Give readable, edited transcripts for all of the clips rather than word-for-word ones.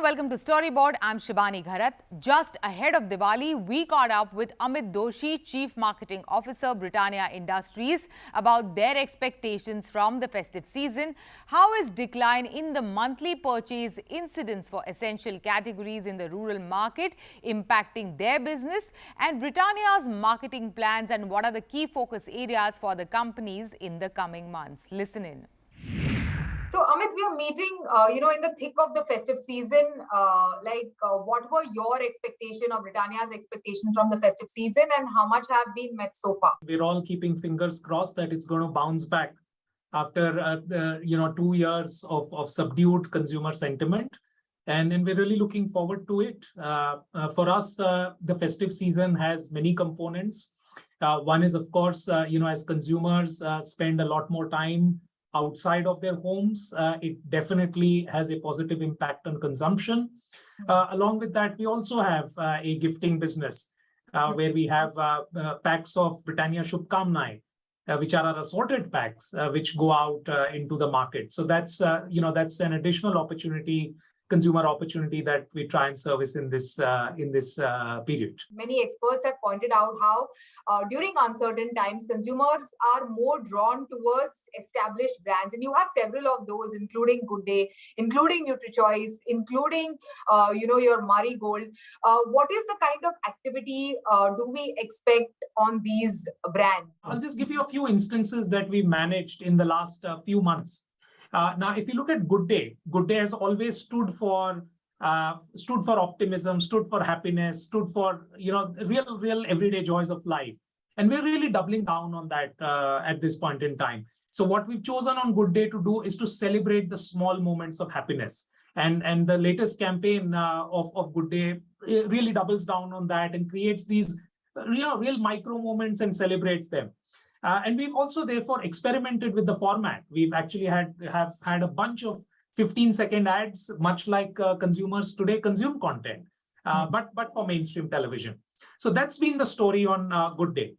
welcome to Storyboard. I'm Shibani Gharat. Just ahead of Diwali, we caught up with Amit Doshi, Chief Marketing Officer, Britannia Industries, about their expectations from the festive season. How is decline in the monthly purchase incidence for essential categories in the rural market impacting their business? And Britannia's marketing plans, and what are the key focus areas for the companies in the coming months? Listen in. So, Amit, we are meeting, in the thick of the festive season. What were your expectation or Britannia's expectations from the festive season, and how much have been met so far? We're all keeping fingers crossed that it's going to bounce back after 2 years of subdued consumer sentiment, and we're really looking forward to it. For us, the festive season has many components. One is, of course, as consumers spend a lot more time outside of their homes, it definitely has a positive impact on consumption. Along with that, we also have a gifting business where we have packs of Britannia Shubhkamnaye, which are our assorted packs, which go out into the market. So that's an additional opportunity, consumer opportunity that we try and service in this period. Many experts have pointed out how during uncertain times, consumers are more drawn towards established brands. And you have several of those, including Good Day, including NutriChoice, including, your Marigold. What is the kind of activity do we expect on these brands? I'll just give you a few instances that we managed in the last few months. Now, if you look at Good Day has always stood for optimism, stood for happiness, stood for real everyday joys of life, and we're really doubling down on that at this point in time. So what we've chosen on Good Day to do is to celebrate the small moments of happiness, and the latest campaign of Good Day really doubles down on that and creates these real micro moments and celebrates them. And we've also therefore experimented with the format. We've actually have had a bunch of 15-second ads, much like consumers today consume content, but for mainstream television. So that's been the story on Good Day.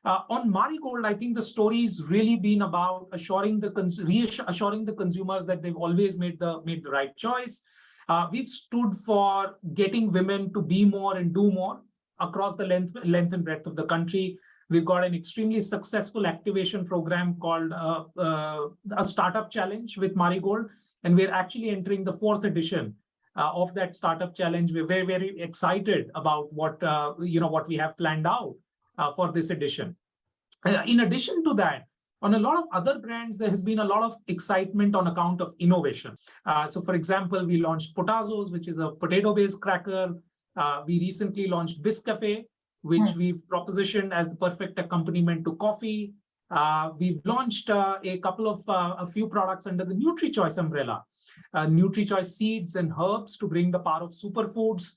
On Marigold, I think the story's really been about reassuring the consumers that they've always made the right choice. We've stood for getting women to be more and do more across the length and breadth of the country. We've got an extremely successful activation program called a Startup Challenge with Marigold, and we're actually entering the 4th edition of that Startup Challenge. We're very, very excited about what we have planned out for this edition. In addition to that, on a lot of other brands, there has been a lot of excitement on account of innovation. So, for example, we launched Potazos, which is a potato-based cracker. We recently launched Biscafe, which we've propositioned as the perfect accompaniment to coffee. We've launched a few products under the NutriChoice umbrella. NutriChoice seeds and herbs to bring the power of superfoods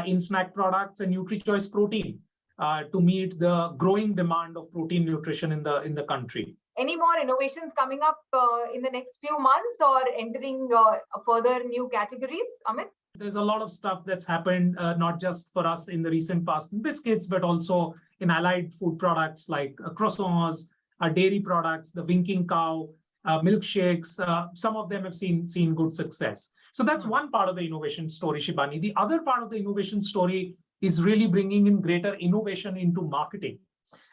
in snack products, and NutriChoice protein to meet the growing demand of protein nutrition in the country. Any more innovations coming up in the next few months, or entering further new categories, Amit? There's a lot of stuff that's happened, not just for us in the recent past in biscuits, but also in allied food products like croissants, dairy products, the Winking Cow, milkshakes. Some of them have seen good success. So that's one part of the innovation story, Shibani. The other part of the innovation story is really bringing in greater innovation into marketing.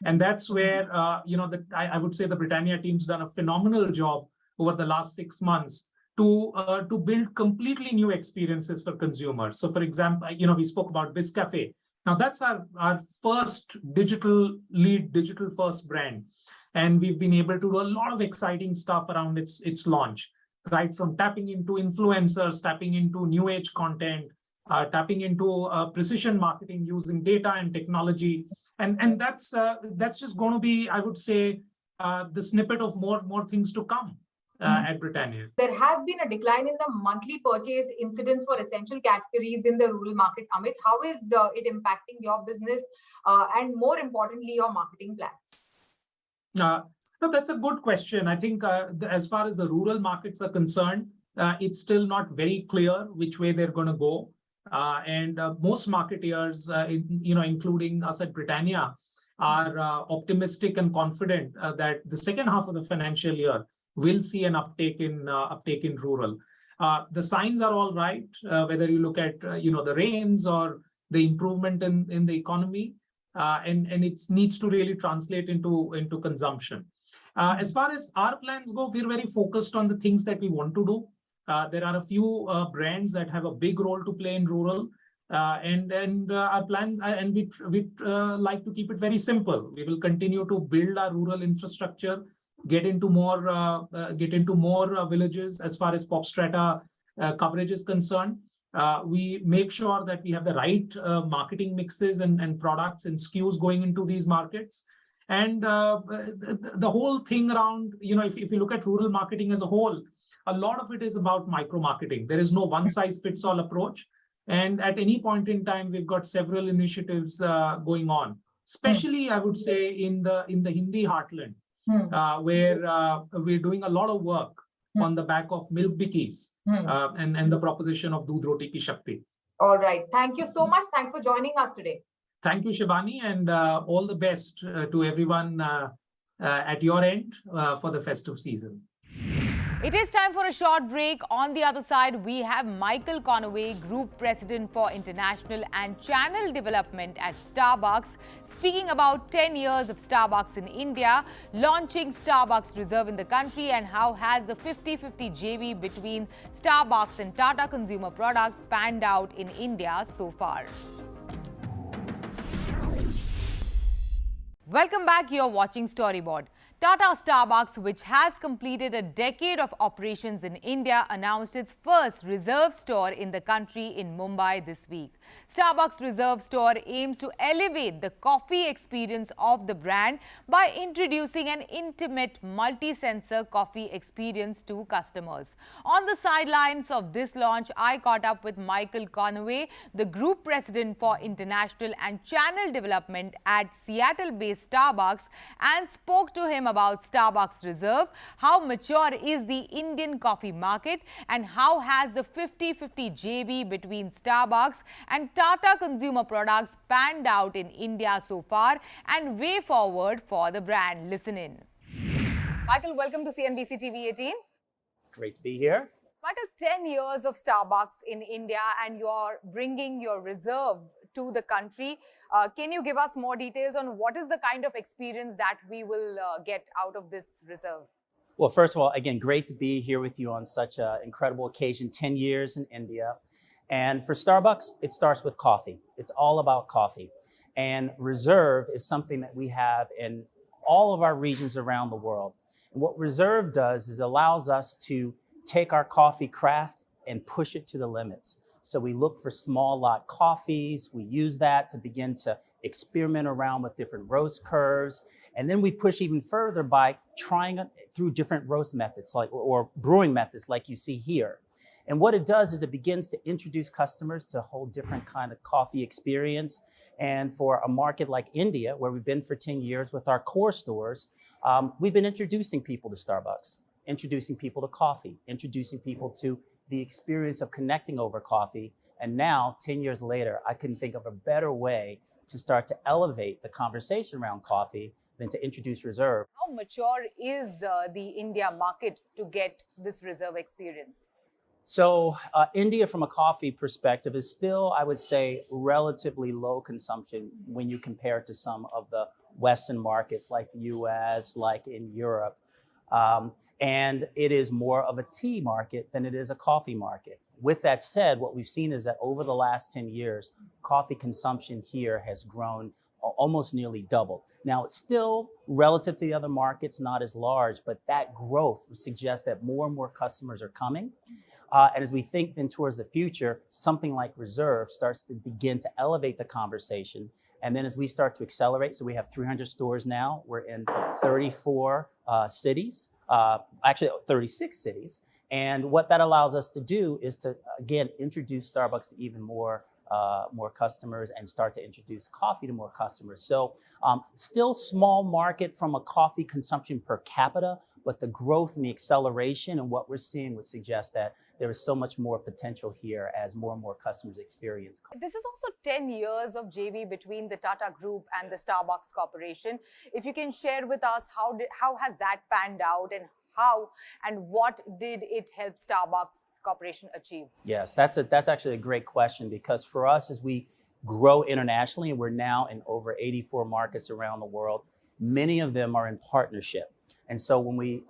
And that's where, I would say the Britannia team's done a phenomenal job over the last 6 months to build completely new experiences for consumers. So, for example, we spoke about Biscafe. Now, that's our first digital first brand. And we've been able to do a lot of exciting stuff around its launch, right? From tapping into influencers, tapping into new age content, tapping into precision marketing using data and technology. And that's just going to be, I would say, the snippet of more things to come. At Britannia. There has been a decline in the monthly purchase incidence for essential categories in the rural market. Amit, how is it impacting your business and more importantly, your marketing plans? No, that's a good question. I think as far as the rural markets are concerned, it's still not very clear which way they're going to go. And most marketeers, including us at Britannia, are optimistic and confident that the second half of the financial year will see an uptake in rural. The signs are all right, whether you look at the rains or the improvement in the economy, and it needs to really translate into consumption. As far as our plans go, we're very focused on the things that we want to do. There are a few brands that have a big role to play in rural, and our plans, and we like to keep it very simple. We will continue to build our rural infrastructure, get into more villages as far as pop strata coverage is concerned. We make sure that we have the right marketing mixes and products and SKUs going into these markets. And the whole thing around, if you look at rural marketing as a whole, a lot of it is about micro marketing. There is no one size fits all approach. And at any point in time, we've got several initiatives going on, especially I would say in the Hindi heartland, where we're doing a lot of work on the back of milk bikis and the proposition of Doodh Roti Ki Shakti. All right. Thank you so much. Thanks for joining us today. Thank you, Shivani, and all the best to everyone at your end for the festive season. It is time for a short break. On the other side, we have Michael Conway, Group President for International and Channel Development at Starbucks, speaking about 10 years of Starbucks in India, launching Starbucks Reserve in the country, and how has the 50-50 JV between Starbucks and Tata Consumer Products panned out in India so far. Welcome back. You're watching Storyboard. Tata Starbucks, which has completed a decade of operations in India, announced its first Reserve store in the country in Mumbai this week. Starbucks Reserve store aims to elevate the coffee experience of the brand by introducing an intimate multi-sensor coffee experience to customers. On the sidelines of this launch, I caught up with Michael Conway, the Group President for International and Channel Development at Seattle-based Starbucks, and spoke to him about Starbucks Reserve, how mature is the Indian coffee market, and how has the 50-50 JV between Starbucks and Tata Consumer Products panned out in India so far, and way forward for the brand. Listen in. Michael, welcome to CNBC TV 18. Great to be here. Michael, 10 years of Starbucks in India, and you're bringing your Reserve to the country. Can you give us more details on what is the kind of experience that we will get out of this Reserve? Well, first of all, again, great to be here with you on such an incredible occasion, 10 years in India. And for Starbucks, it starts with coffee. It's all about coffee. And Reserve is something that we have in all of our regions around the world. And what Reserve does is allows us to take our coffee craft and push it to the limits. So we look for small lot coffees. We use that to begin to experiment around with different roast curves. And then we push even further by trying through different roast methods or brewing methods like you see here. And what it does is it begins to introduce customers to a whole different kind of coffee experience. And for a market like India, where we've been for 10 years with our core stores, we've been introducing people to Starbucks, introducing people to coffee, introducing people to the experience of connecting over coffee. And now, 10 years later, I couldn't think of a better way to start to elevate the conversation around coffee than to introduce Reserve. How mature is the India market to get this Reserve experience? So India, from a coffee perspective, is still, I would say, relatively low consumption when you compare it to some of the Western markets like the US, like in Europe. And it is more of a tea market than it is a coffee market. With that said, what we've seen is that over the last 10 years, coffee consumption here has grown almost nearly double. Now, it's still, relative to the other markets, not as large, but that growth suggests that more and more customers are coming. And as we think then towards the future, something like Reserve starts to begin to elevate the conversation. And then as we start to accelerate, so we have 300 stores now, we're in 34 cities, actually 36 cities. And what that allows us to do is to, again, introduce Starbucks to even more customers and start to introduce coffee to more customers. So still small market from a coffee consumption per capita, but the growth and the acceleration and what we're seeing would suggest that there is so much more potential here as more and more customers experience. This is also 10 years of JV between the Tata Group and the Starbucks Corporation. If you can share with us, how has that panned out, and How and what did it help Starbucks Corporation achieve? Yes, that's actually a great question, because for us, as we grow internationally, and we're now in over 84 markets around the world, many of them are in partnership. And so when we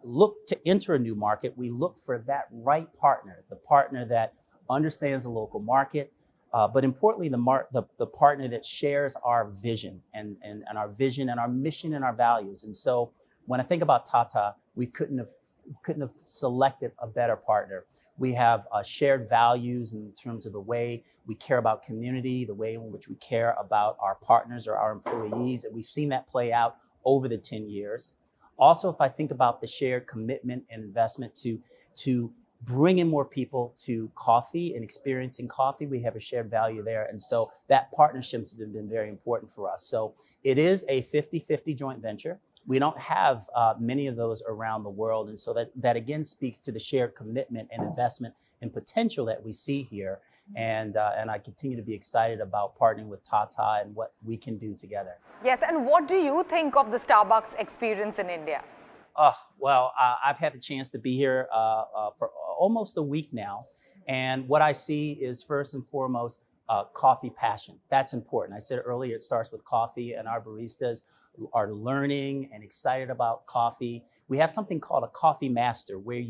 look to enter a new market, we look for that right partner, the partner that understands the local market, but importantly, the partner that shares our vision and our vision and our mission and our values. And so when I think about Tata, we couldn't have selected a better partner. We have shared values in terms of the way we care about community, the way in which we care about our partners or our employees, and we've seen that play out over the 10 years. Also, if I think about the shared commitment and investment to bring in more people to coffee and experiencing coffee, we have a shared value there. And so that partnership has been very important for us. So it is a 50-50 joint venture. We don't have many of those around the world. And so that again speaks to the shared commitment and investment and potential that we see here. And I continue to be excited about partnering with Tata and what we can do together. Yes, and what do you think of the Starbucks experience in India? Well, I've had the chance to be here for almost a week now. And what I see is first and foremost, coffee passion. That's important. I said earlier, it starts with coffee, and our baristas are learning and excited about coffee. We have something called a coffee master, where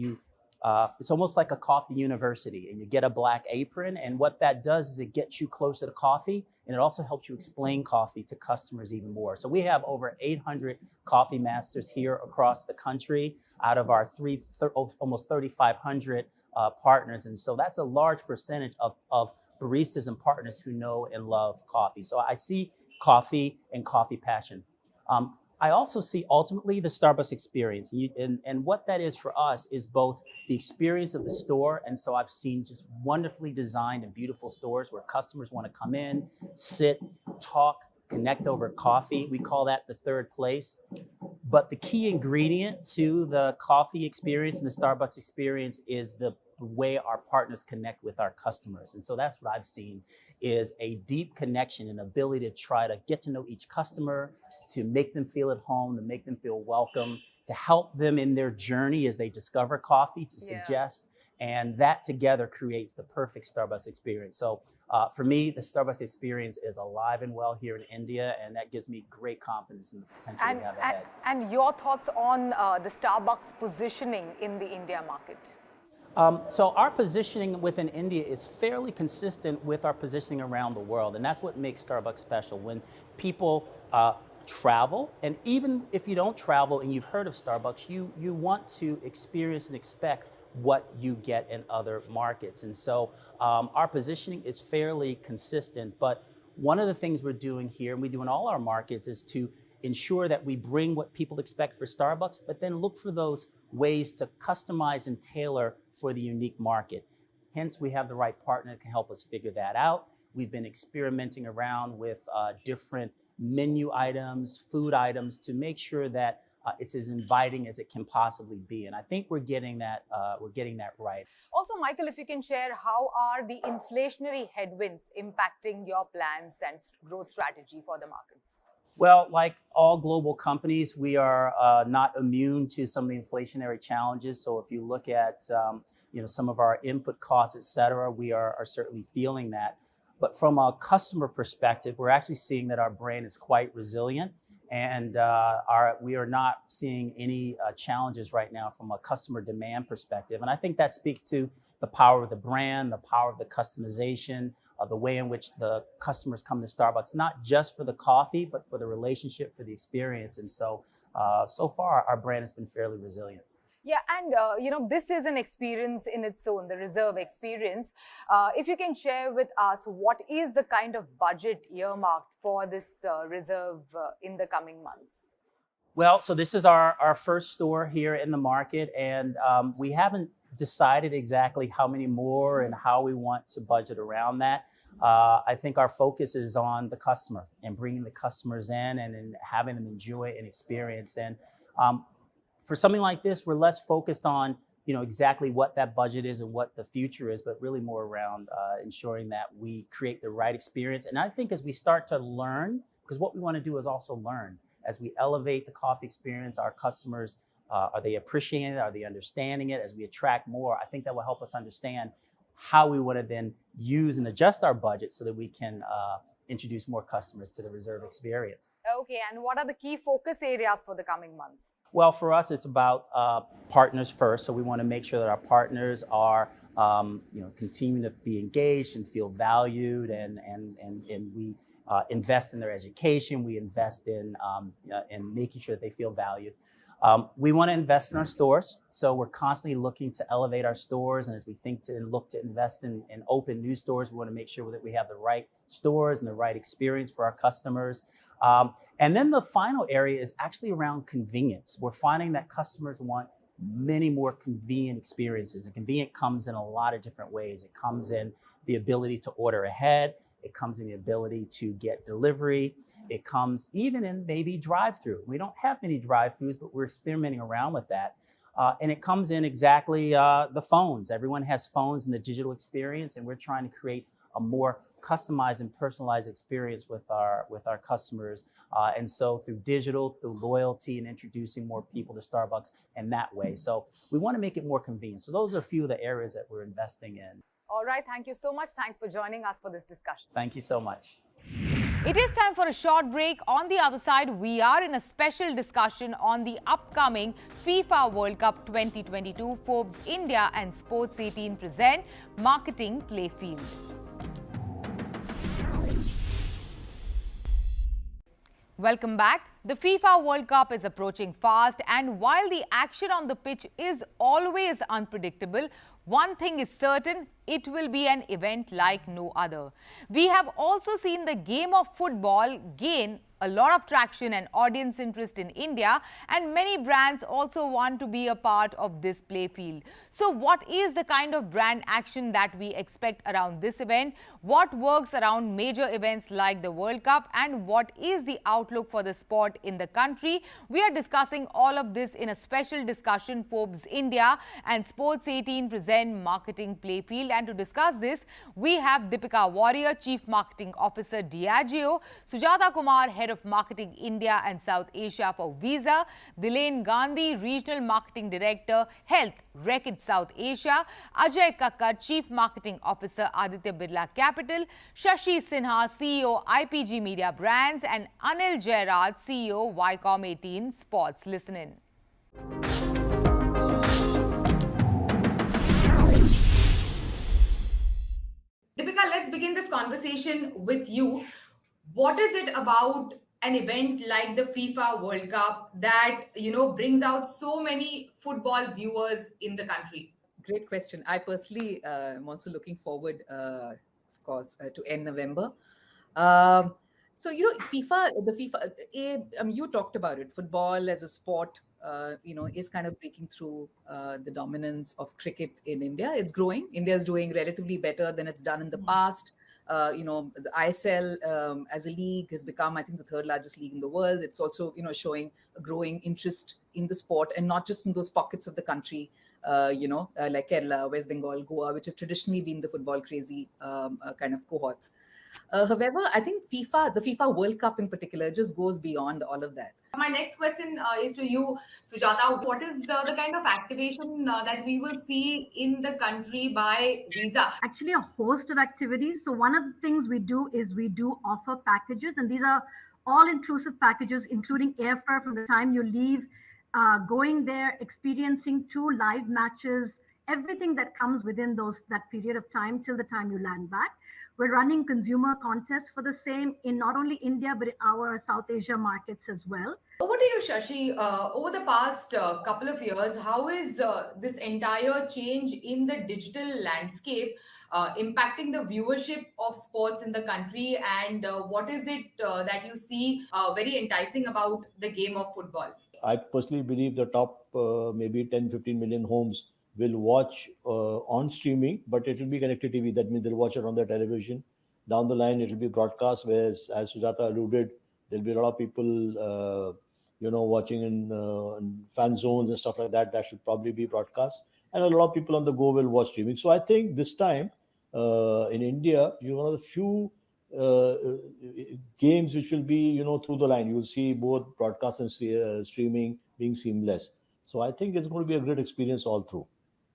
it's almost like a coffee university, and you get a black apron. And what that does is it gets you closer to coffee, and it also helps you explain coffee to customers even more. So we have over 800 coffee masters here across the country out of our almost 3,500 partners. And so that's a large percentage of baristas and partners who know and love coffee. So I see coffee and coffee passion. I also see ultimately the Starbucks experience. And what that is for us is both the experience of the store. And so I've seen just wonderfully designed and beautiful stores where customers want to come in, sit, talk, connect over coffee. We call that the third place. But the key ingredient to the coffee experience and the Starbucks experience is the way our partners connect with our customers. And so that's what I've seen, is a deep connection and ability to try to get to know each customer, to make them feel at home, to make them feel welcome, to help them in their journey as they discover coffee, to suggest. And that together creates the perfect Starbucks experience. So for me, the Starbucks experience is alive and well here in India, and that gives me great confidence in the potential we have ahead. And your thoughts on the Starbucks positioning in the India market? So our positioning within India is fairly consistent with our positioning around the world, and that's what makes Starbucks special. When people travel, and even if you don't travel and you've heard of Starbucks, you want to experience and expect what you get in other markets. And so our positioning is fairly consistent, but one of the things we're doing here, and we do in all our markets, is to ensure that we bring what people expect for Starbucks, but then look for those ways to customize and tailor for the unique market. Hence, we have the right partner that can help us figure that out. We've been experimenting around with different menu items, food items, to make sure that it's as inviting as it can possibly be. And I think we're getting that right. Also, Michael, if you can share, how are the inflationary headwinds impacting your plans and growth strategy for the markets? Well, like all global companies, we are not immune to some of the inflationary challenges. So if you look at some of our input costs, et cetera, we are certainly feeling that. But from a customer perspective, we're actually seeing that our brand is quite resilient, and we are not seeing any challenges right now from a customer demand perspective. And I think that speaks to the power of the brand, the power of the customization, the way in which the customers come to Starbucks, not just for the coffee, but for the relationship, for the experience. And so, so far, our brand has been fairly resilient. Yeah, and this is an experience in its own, the Reserve experience. If you can share with us, what is the kind of budget earmarked for this Reserve in the coming months? Well, so this is our first store here in the market, and we haven't decided exactly how many more and how we want to budget around that. I think our focus is on the customer and bringing the customers in and having them enjoy an experience. And for something like this, we're less focused on exactly what that budget is and what the future is, but really more around ensuring that we create the right experience. And I think as we start to learn, because what we want to do is also learn. As we elevate the coffee experience, our customers Are they appreciating it? Are they understanding it? As we attract more, I think that will help us understand how we want to then use and adjust our budget so that we can introduce more customers to the reserve experience. Okay, and what are the key focus areas for the coming months? Well, for us, it's about partners first. So we want to make sure that our partners are, continuing to be engaged and feel valued, and we invest in their education. We invest in making sure that they feel valued. We want to invest in our stores, so we're constantly looking to elevate our stores. And as we think to and look to invest in open new stores, we want to make sure that we have the right stores and the right experience for our customers. And then the final area is actually around convenience. We're finding that customers want many more convenient experiences. And convenient comes in a lot of different ways. It comes in the ability to order ahead. It comes in the ability to get delivery. It comes even in maybe drive-through. We don't have many drive-throughs, but we're experimenting around with that. And it comes in exactly the phones. Everyone has phones in the digital experience, and we're trying to create a more customized and personalized experience with our customers. And so through digital, through loyalty, and introducing more people to Starbucks in that way. So we want to make it more convenient. So those are a few of the areas that we're investing in. All right, thank you so much. Thanks for joining us for this discussion. Thank you so much. It is time for a short break. On the other side, we are in a special discussion on the upcoming FIFA World Cup 2022. Forbes India and Sports 18 present Marketing Playfield. Welcome back. The FIFA World Cup is approaching fast, and while the action on the pitch is always unpredictable, one thing is certain: it will be an event like no other. We have also seen the game of football gain a lot of traction and audience interest in India, and many brands also want to be a part of this playfield. So what is the kind of brand action that we expect around this event? What works around major events like the World Cup, and what is the outlook for the sport in the country? We are discussing all of this in a special discussion. Forbes India and Sports 18 present Marketing Playfield, and to discuss this, we have Deepika, Warrior, Chief Marketing Officer, DIAGEO, Sujatha Kumar, Head of Marketing India and South Asia for Visa, Dilen, Gandhi, Regional Marketing Director, Health, Reckitt South Asia, Ajay, Kakar, Chief Marketing Officer, Aditya, Birla Capital, Shashi, Sinha, CEO, IPG Mediabrands, and Anil, Jayaraj, CEO, Viacom 18 Sports. Listen in. Deepika, let's begin this conversation with you. What is it about an event like the FIFA World Cup that, brings out so many football viewers in the country? Great question. I personally am also looking forward, of course, to end November. FIFA, you talked about it. Football as a sport, is kind of breaking through the dominance of cricket in India. It's growing. India is doing relatively better than it's done in the past. The ISL as a league has become, I think, the third largest league in the world. It's also, showing a growing interest in the sport, and not just in those pockets of the country, like Kerala, West Bengal, Goa, which have traditionally been the football crazy kind of cohorts. However, I think the FIFA World Cup in particular just goes beyond all of that. My next question is to you, Sujatha. What is the kind of activation that we will see in the country by Visa? Actually, a host of activities. So one of the things we do is we do offer packages, and these are all-inclusive packages, including airfare from the time you leave, going there, experiencing 2 live matches, everything that comes within that period of time till the time you land back. We're running consumer contests for the same in not only India, but in our South Asia markets as well. Over to you, Shashi. Over the past couple of years, how is this entire change in the digital landscape impacting the viewership of sports in the country? And what is it that you see very enticing about the game of football? I personally believe the top maybe 10-15 million homes will watch on streaming, but it will be connected TV. That means they'll watch it on their television. Down the line, it will be broadcast, whereas, as Sujatha alluded, there'll be a lot of people, watching in fan zones and stuff like that. That should probably be broadcast. And a lot of people on the go will watch streaming. So I think this time in India, you're one of the few games which will be, through the line. You'll see both broadcast and streaming being seamless. So I think it's going to be a great experience all through.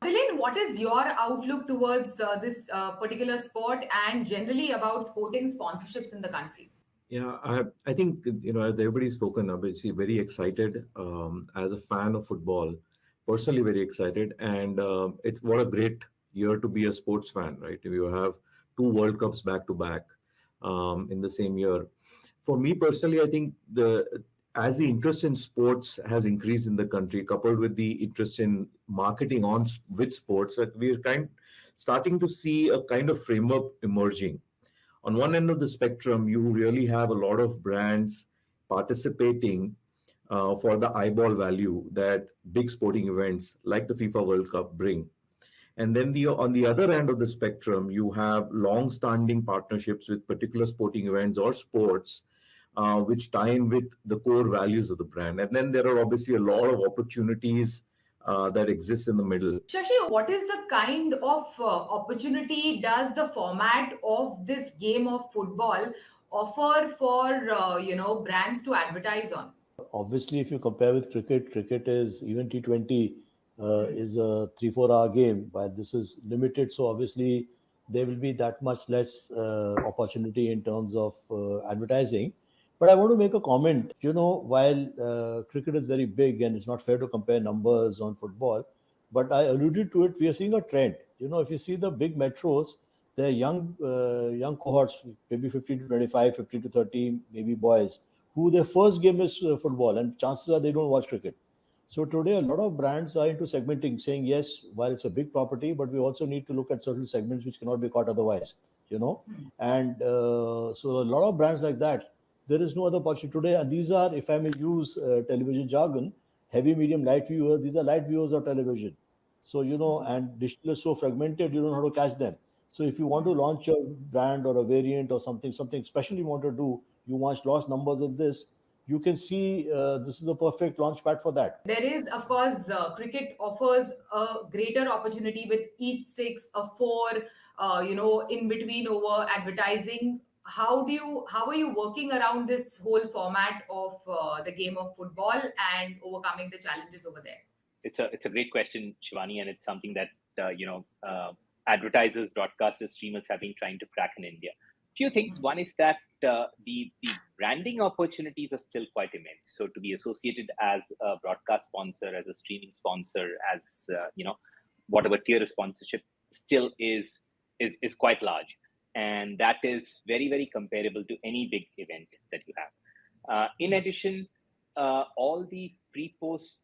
Dilen, what is your outlook towards this particular sport and generally about sporting sponsorships in the country? Yeah, I think, as everybody's spoken, I'm obviously very excited as a fan of football, personally very excited. And it's what a great year to be a sports fan, right? If you have two World Cups back to back in the same year. For me personally, I think as the interest in sports has increased in the country, coupled with the interest in marketing with sports, that we're starting to see a kind of framework emerging. On one end of the spectrum, you really have a lot of brands participating for the eyeball value that big sporting events like the FIFA World Cup bring. And then on the other end of the spectrum, you have long-standing partnerships with particular sporting events or sports, which tie in with the core values of the brand. And then there are obviously a lot of opportunities that exist in the middle. Shashi, what is the kind of opportunity does the format of this game of football offer for brands to advertise on? Obviously, if you compare with cricket is even T20 is a 3-4 hour game, but this is limited. So obviously, there will be that much less opportunity in terms of advertising. But I want to make a comment. While cricket is very big and it's not fair to compare numbers on football, but I alluded to it. We are seeing a trend. If you see the big metros, they're young cohorts, maybe 15 to 25, 15 to 30, maybe boys, who their first game is football, and chances are they don't watch cricket. So today, a lot of brands are into segmenting, saying yes, while it's a big property, but we also need to look at certain segments which cannot be caught otherwise. And so a lot of brands like that, there is no other opportunity today. And these are, if I may use television jargon, heavy, medium, light viewers. These are light viewers of television. So and digital is so fragmented, you don't know how to catch them. So if you want to launch a brand or a variant or something special you want to do, you want large numbers in this, you can see this is a perfect launch pad for that. There is, of course, cricket offers a greater opportunity with each six, a four, in between over advertising. How are you working around this whole format of the game of football and overcoming the challenges over there? It's a great question, Shivani, and it's something that advertisers, broadcasters, streamers have been trying to crack in India. Few things. One is that the branding opportunities are still quite immense. So to be associated as a broadcast sponsor, as a streaming sponsor, as whatever tier of sponsorship, still is quite large, and that is very, very comparable to any big event that you have. In addition, all the pre-post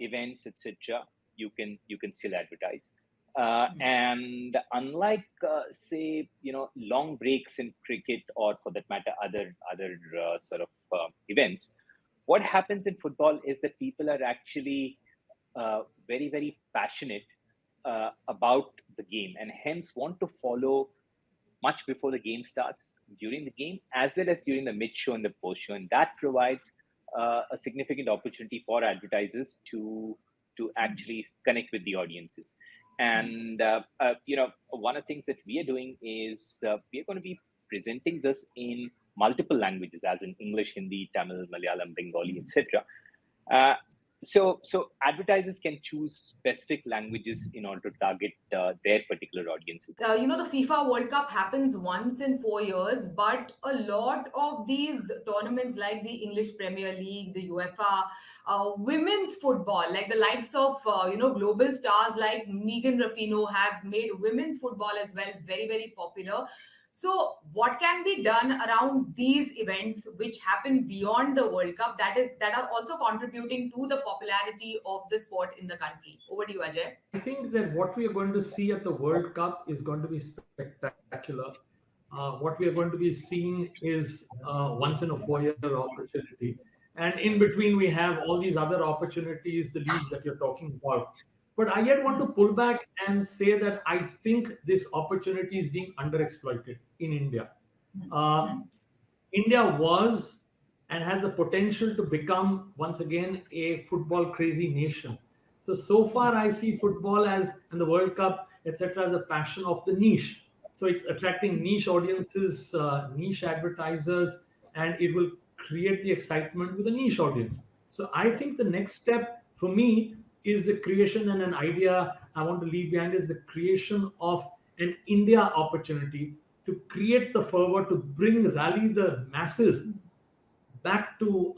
events, etc., you can still advertise. And unlike, say, long breaks in cricket or for that matter, other sort of events, what happens in football is that people are actually very, very passionate about the game and hence want to follow much before the game starts, during the game, as well as during the mid-show and the post-show. And that provides a significant opportunity for advertisers to actually connect with the audiences. And, one of the things that we are doing is we are going to be presenting this in multiple languages, as in English, Hindi, Tamil, Malayalam, Bengali, etc. So advertisers can choose specific languages in order to target their particular audiences. The FIFA World Cup happens once in 4 years, but a lot of these tournaments like the English Premier League, the UEFA, women's football, like the likes of, global stars like Megan Rapinoe have made women's football as well very, very popular. So what can be done around these events which happen beyond the World Cup that are also contributing to the popularity of the sport in the country? Over to you, Ajay. I think that what we are going to see at the World Cup is going to be spectacular. What we are going to be seeing is once in a 4-year opportunity. And in between, we have all these other opportunities, the leagues that you're talking about. But I yet want to pull back and say that I think this opportunity is being underexploited in India. India was and has the potential to become once again a football crazy nation. So far I see football and the World Cup, etc., as a passion of the niche. So it's attracting niche audiences, niche advertisers, and it will create the excitement with a niche audience. So I think the next step for me is the creation, and an idea I want to leave behind is the creation of an India opportunity to create the fervor, to rally the masses back to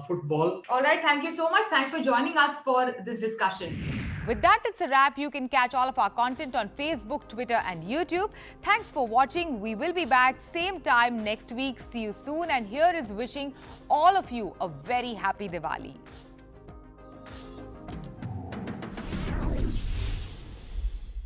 football. All right, thank you so much. Thanks for joining us for this discussion. With that, it's a wrap. You can catch all of our content on Facebook, Twitter and YouTube. Thanks for watching. We will be back same time next week. See you soon. And here is wishing all of you a very happy Diwali.